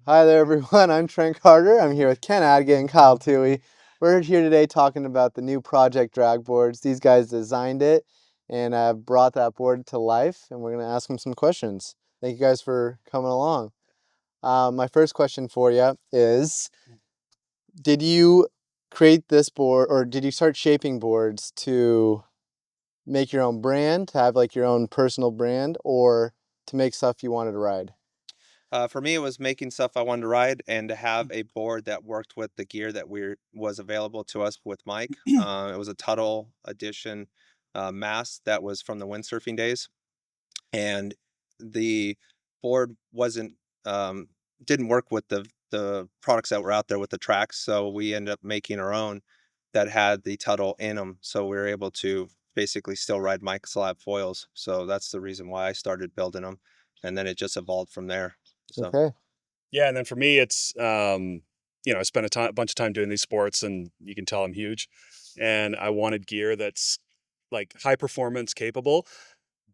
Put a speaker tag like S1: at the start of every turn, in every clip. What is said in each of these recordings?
S1: Hi there, everyone. I'm Trent Carter. I'm here with Ken Adgate and Kyle Touhey. We're here today talking about the new Project drag boards. These guys designed it and brought that board to life, and we're going to ask them some questions. Thank you guys for coming along. My first question for you is, did you create this board, or did you start shaping boards to make your own brand, to have like your own personal brand, or to make stuff you wanted to ride?
S2: For me, it was making stuff I wanted to ride and to have a board that worked with the gear that was available to us with Mike. It was a Tuttle edition mast that was from the windsurfing days, and the board wasn't didn't work with the products that were out there with the tracks, so we ended up making our own that had the Tuttle in them. So we were able to basically still ride Mike slab foils. So that's the reason why I started building them, and then it just evolved from there. So.
S1: Okay.
S3: Yeah, and then for me, it's I spent a bunch of time doing these sports, and you can tell I'm huge. And I wanted gear that's like high performance capable,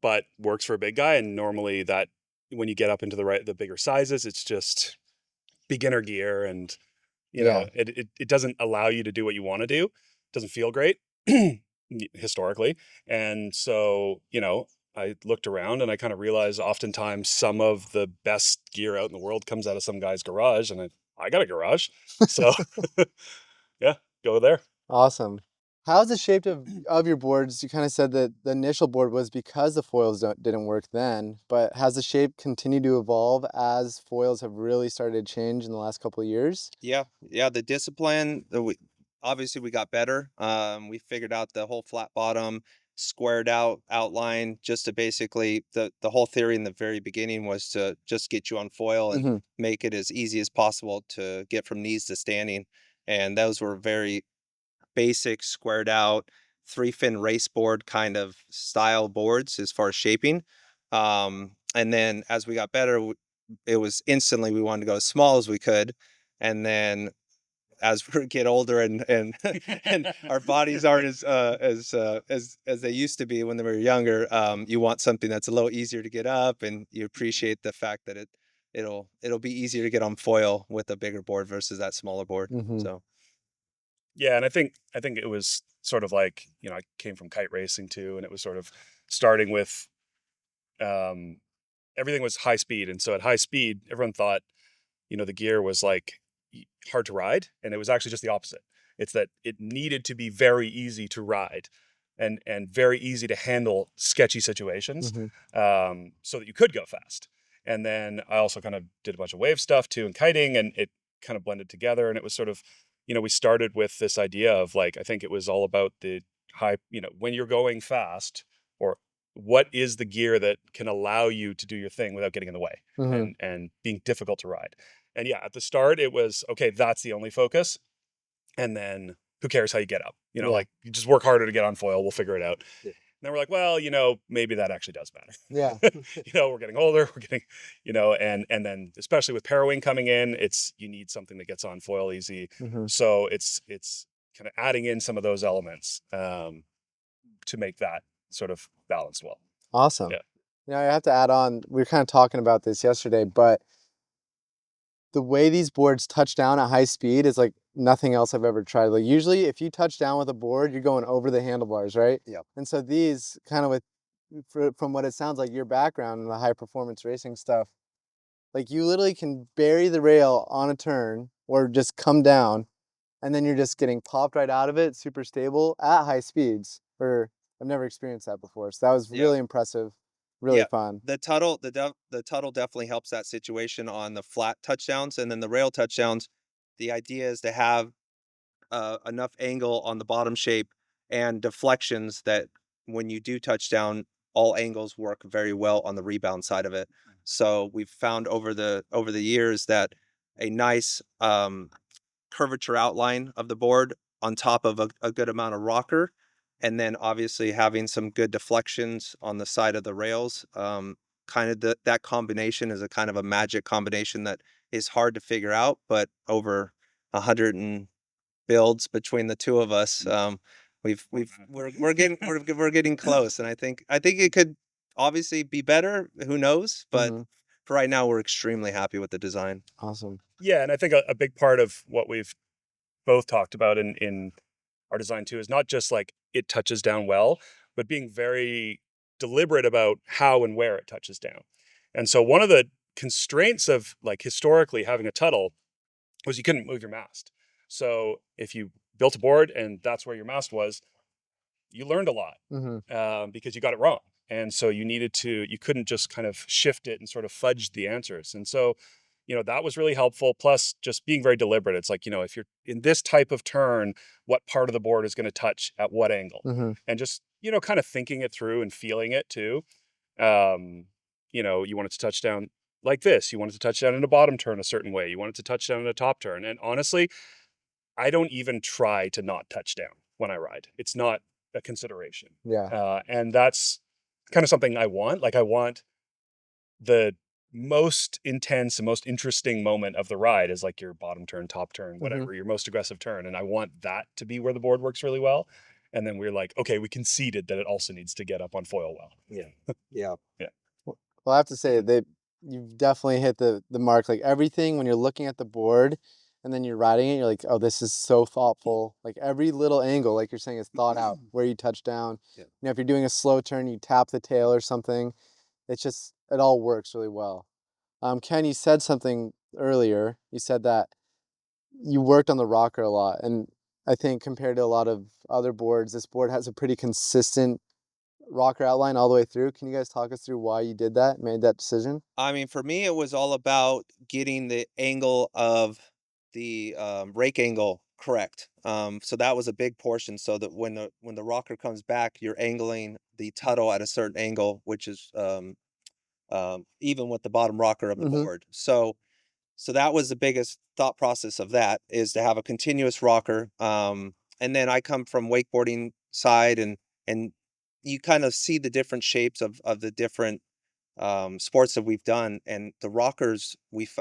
S3: but works for a big guy. And normally, that when you get up into the bigger sizes, it's just beginner gear, and
S1: Yeah.
S3: it doesn't allow you to do what you want to do. It doesn't feel great historically, and so I looked around and I kind of realized oftentimes some of the best gear out in the world comes out of some guy's garage, and I got a garage. So yeah, go there.
S1: Awesome. How's the shape of your boards? You kind of said that the initial board was because the foils didn't work then, but has the shape continued to evolve as foils have really started to change in the last couple of years?
S2: Yeah, the discipline, obviously we got better. We figured out the whole flat bottom, squared out outline, just to basically the whole theory in the very beginning was to just get you on foil and
S1: Hmm.
S2: make it as easy as possible to get from knees to standing. And those were very basic, squared out, three fin race board kind of style boards as far as shaping. And then as we got better, it was instantly we wanted to go as small as we could. And then as we get older and and our bodies aren't as they used to be when they were younger, you want something that's a little easier to get up, and you appreciate the fact that it'll be easier to get on foil with a bigger board versus that smaller board.
S1: Hmm.
S2: So
S3: Yeah, and I think it was sort of like I came from kite racing too, and it was sort of starting with um, everything was high speed, and so at high speed, everyone thought the gear was like hard to ride, and it was actually just the opposite. It's that it needed to be very easy to ride and very easy to handle sketchy situations,
S1: Hmm.
S3: so that you could go fast. And then I also kind of did a bunch of wave stuff too and kiting, and it kind of blended together. And it was sort of, we started with this idea of like, I think it was all about the high, when you're going fast, or what is the gear that can allow you to do your thing without getting in the way
S1: Hmm.
S3: and being difficult to ride. And yeah, at the start it was okay, that's the only focus. And then who cares how you get up?
S1: Yeah.
S3: Like you just work harder to get on foil, we'll figure it out. And then we're like, well, maybe that actually does
S1: Yeah.
S3: matter. We're getting older, we're getting, and then especially with parawing coming in, it's you need something that gets on foil easy.
S1: Hmm.
S3: So it's kind of adding in some of those elements to make that sort of balanced well.
S1: Awesome.
S3: Yeah.
S1: I have to add on, we were kind of talking about this yesterday, but the way these boards touch down at high speed is like nothing else I've ever tried. Like usually if you touch down with a board, you're going over the handlebars, right?
S2: yeah.
S1: And so these kind of from what it sounds like your background in the high performance racing stuff, like you literally can bury the rail on a turn or just come down and then you're just getting popped right out of it, super stable at high speeds. Or I've never experienced that before. So that was
S2: Yeah.
S1: really impressive, really
S2: Yeah.
S1: fun.
S2: The Tuttle definitely helps that situation on the flat touchdowns, and then the rail touchdowns. The idea is to have enough angle on the bottom shape and deflections that when you do touchdown, all angles work very well on the rebound side of it. So we've found over the years that a nice curvature outline of the board on top of a good amount of rocker, and then obviously having some good deflections on the side of the rails. Kind of that combination is a kind of a magic combination that is hard to figure out, but over 100 and builds between the two of us, we're getting close, and I think it could obviously be better. Who knows? But
S1: Hmm.
S2: for right now, we're extremely happy with the design.
S1: Awesome.
S3: Yeah, and I think a big part of what we've both talked about in our design too is not just like it touches down well, but being very deliberate about how and where it touches down. And so one of the constraints of like historically having a Tuttle was you couldn't move your mast. So if you built a board and that's where your mast was, you learned a lot because you got it wrong. And so you couldn't just kind of shift it and sort of fudge the answers. And so, that was really helpful. Plus just being very deliberate. It's like, if you're in this type of turn, what part of the board is going to touch at what angle? And just, kind of thinking it through and feeling it too. You want it to touch down like this. You want it to touch down in a bottom turn a certain way. You want it to touch down in a top turn. And honestly, I don't even try to not touch down when I ride. It's not a consideration.
S1: Yeah.
S3: And that's kind of something I want. Like I want the most intense and most interesting moment of the ride is like your bottom turn, top turn, whatever, your most aggressive turn. And I want that to be where the board works really well. And then we're like, okay, we conceded that it also needs to get up on foil well.
S2: Yeah.
S1: Well, I have to say you've definitely hit the mark. Like everything when you're looking at the board and then you're riding it, you're like, oh, this is so thoughtful. Like every little angle, like you're saying, is thought out. Where you touch down.
S2: Yeah.
S1: If you're doing a slow turn, you tap the tail or something. It all works really well. Ken, you said something earlier. You said that you worked on the rocker a lot, and I think compared to a lot of other boards, this board has a pretty consistent rocker outline all the way through. Can you guys talk us through why you did that, made that decision?
S2: I mean, for me, it was all about getting the angle of the rake angle correct. So that was a big portion. So that when the rocker comes back, you're angling the Tuttle at a certain angle, which is even with the bottom rocker of the board. So that was the biggest thought process of that, is to have a continuous rocker. And then I come from wakeboarding side, and you kind of see the different shapes of the different sports that we've done, and the rockers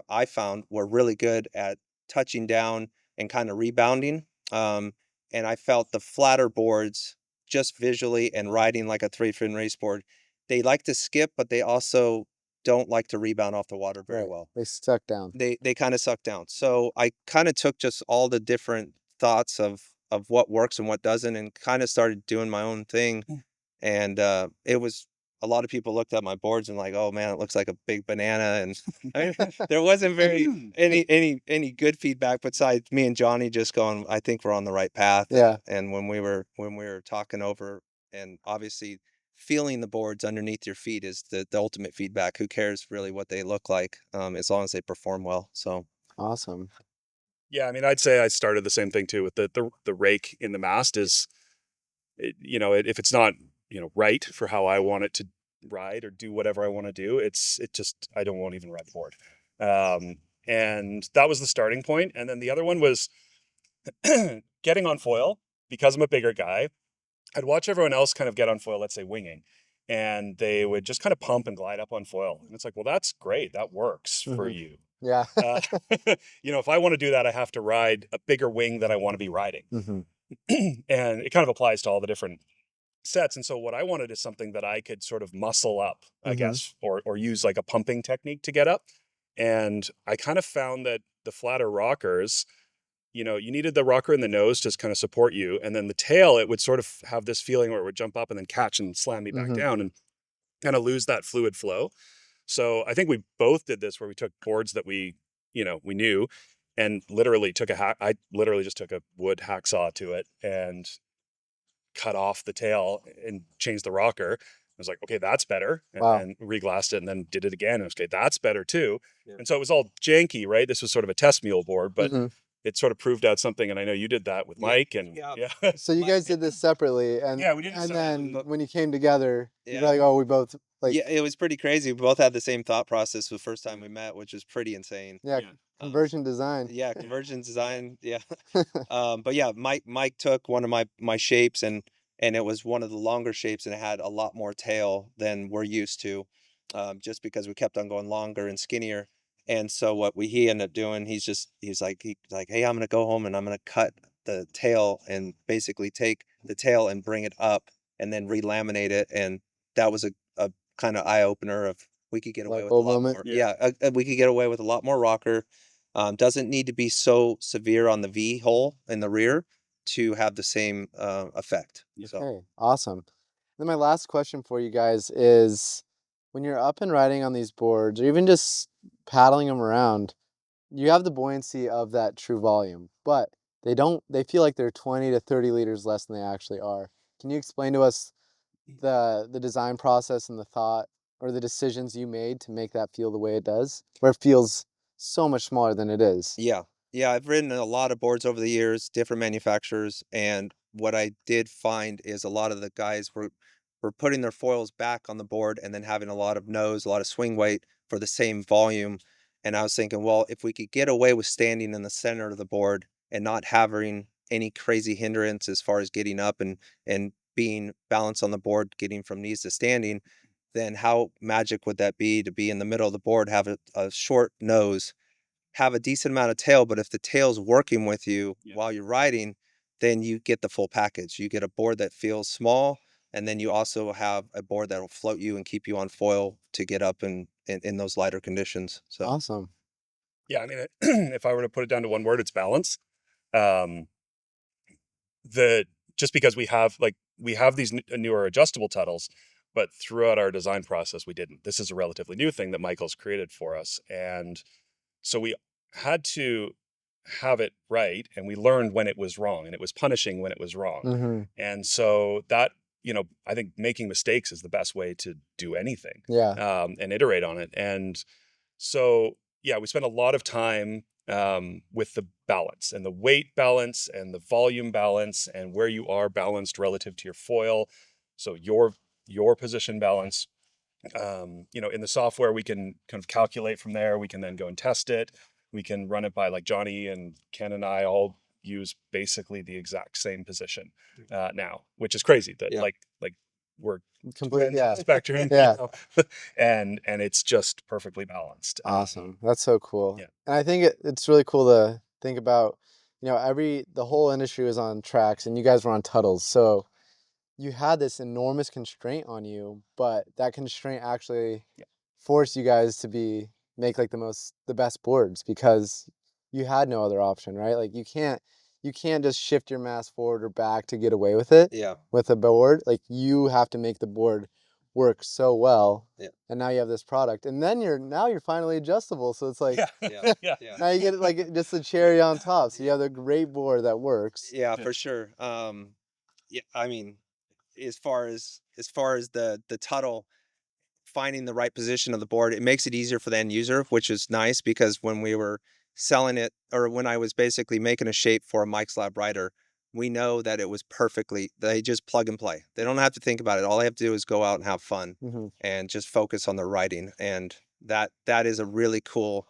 S2: I found were really good at touching down and kind of rebounding. And I felt the flatter boards, just visually and riding like a 3-fin race board, they like to skip, but they also don't like to rebound off the water very well.
S1: They stuck down.
S2: They kind of suck down. So I kind of took just all the different thoughts of what works and what doesn't, and kind of started doing my own thing. And it was, a lot of people looked at my boards and like, oh man, it looks like a big banana. And I mean, there wasn't any good feedback besides me and Johnny just going, I think we're on the right path.
S1: Yeah.
S2: And when we were talking over, and obviously feeling the boards underneath your feet is the ultimate feedback. Who cares really what they look like, as long as they perform well. So
S1: Awesome.
S3: Yeah, I mean, I'd say I started the same thing too with the rake in the mast is, if it's not, right for how I want it to ride or do whatever I want to do, I won't even ride the board. And that was the starting point. And then the other one was getting on foil. Because I'm a bigger guy, I'd watch everyone else kind of get on foil, let's say winging, and they would just kind of pump and glide up on foil. And it's like, well, that's great. That works for you.
S1: Yeah.
S3: If I want to do that, I have to ride a bigger wing that I want to be riding. And it kind of applies to all the different sets. And so what I wanted is something that I could sort of muscle up, I guess, or use like a pumping technique to get up. And I kind of found that the flatter rockers, you needed the rocker in the nose to kind of support you. And then the tail, it would sort of have this feeling where it would jump up and then catch and slam me back down and kind of lose that fluid flow. So I think we both did this where we took boards that we knew and literally I literally just took a wood hacksaw to it and cut off the tail and changed the rocker. I was like, okay, that's better. And reglassed it and then did it again. And okay, that's better too. Yeah. And so it was all janky, right? This was sort of a test mule board, but it sort of proved out something. And I know you did that with Mike. And
S1: So you guys did this separately, and
S3: yeah, we did.
S1: And then when you came together, you're like, oh, we both like.
S2: Yeah, it was pretty crazy. We both had the same thought process the first time we met, which was pretty insane.
S1: Yeah. Conversion design.
S2: Yeah, conversion design. Yeah. But yeah, Mike took one of my shapes, and it was one of the longer shapes, and it had a lot more tail than we're used to, just because we kept on going longer and skinnier. And so what he ended up doing, he's like, hey, I'm gonna go home and I'm gonna cut the tail and basically take the tail and bring it up and then relaminate it. And that was a kind of eye opener of we could get away
S1: Light
S2: with a
S1: bulb
S2: lot
S1: moment?
S2: more.
S3: Yeah.
S2: Yeah, we could get away with a lot more rocker. Doesn't need to be so severe on the V hole in the rear to have the same effect. So
S1: Okay, awesome. Then my last question for you guys is, when you're up and riding on these boards, or even just paddling them around, you have the buoyancy of that true volume, but they feel like they're 20 to 30 liters less than they actually are. Can you explain to us the design process and the thought or the decisions you made to make that feel the way it does, where it feels so much smaller than it is?
S2: yeah, yeah, I've ridden a lot of boards over the years, different manufacturers, and what I did find is a lot of the guys were putting their foils back on the board and then having a lot of nose, a lot of swing weight for the same volume. And I was thinking, well, if we could get away with standing in the center of the board and not having any crazy hindrance as far as getting up and being balanced on the board, getting from knees to standing, then how magic would that be to be in the middle of the board, have a short nose, have a decent amount of tail, but if the tail's working with you
S3: Yeah.
S2: while you're riding, then you get the full package. You get a board that feels small, and then you also have a board that'll float you and keep you on foil to get up in those lighter conditions. So
S1: Awesome.
S3: Yeah, I mean, if I were to put it down to one word, it's balance. Um, the just because we have these newer adjustable tuttles, but throughout our design process, we didn't. This is a relatively new thing that Michael's created for us, and so we had to have it right, and we learned when it was wrong, and it was punishing when it was wrong.
S1: Mm-hmm.
S3: And so that, I think making mistakes is the best way to do anything,
S1: Yeah.
S3: and iterate on it. And so, yeah, we spent a lot of time with the balance and the weight balance and the volume balance and where you are balanced relative to your foil. So your position balance. In the software, we can kind of calculate from there. We can then go and test it. We can run it by, like, Johnny and Ken and I all use basically the exact same position now, which is crazy that
S2: Yeah.
S3: like we're two
S1: Complete.
S3: ends of
S1: Yeah.
S3: the spectrum,
S1: Yeah.
S3: and it's just perfectly balanced.
S1: Awesome. That's so cool.
S3: Yeah.
S1: And I think it's really cool to think about, the whole industry was on tracks and you guys were on tuttles. So you had this enormous constraint on you, but that constraint actually
S3: Yeah.
S1: forced you guys to make like the best boards because you had no other option, right? Like you can't just shift your mass forward or back to get away with it
S2: yeah,
S1: with a board. Like you have to make the board work so well.
S2: Yeah.
S1: And now you have this product. And then you're finally adjustable. So it's like
S2: yeah,
S3: Yeah.
S2: yeah,
S1: now you get like just a cherry on top. So you have a great board that works.
S2: yeah,
S3: Yeah.
S2: for sure. Yeah, I mean, as far as the tuttle, finding the right position of the board, it makes it easier for the end user, which is nice because when we were selling it, or when I was basically making a shape for a Mike's Lab rider, we know that it was perfectly, they just plug and play. They don't have to think about it. All they have to do is go out and have fun
S1: Mm-hmm.
S2: and just focus on their riding. And that is a really cool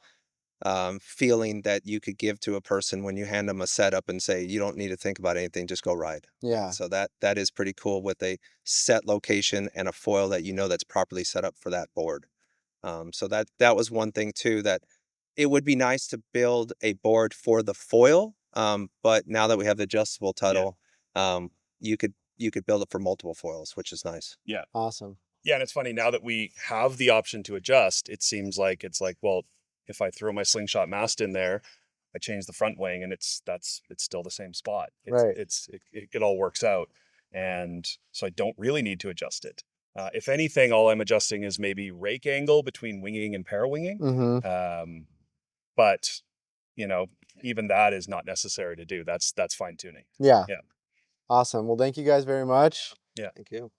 S2: feeling that you could give to a person when you hand them a setup and say, you don't need to think about anything, just go ride.
S1: Yeah.
S2: So that is pretty cool with a set location and a foil that that's properly set up for that board. So that was one thing too, that it would be nice to build a board for the foil. But now that we have the adjustable tuttle, you could build it for multiple foils, which is nice.
S3: Yeah.
S1: Awesome.
S3: Yeah, and it's funny now that we have the option to adjust. It seems like it's like, well, if I throw my slingshot mast in there, I change the front wing, and it's still the same spot.
S1: Right.
S3: It all works out, and so I don't really need to adjust it. If anything, all I'm adjusting is maybe rake angle between winging and parawinging.
S1: Mm-hmm.
S3: But even that is not necessary to do. That's fine tuning.
S1: Yeah.
S3: Yeah.
S1: Awesome. Well, thank you guys very much.
S3: Yeah.
S2: Thank you.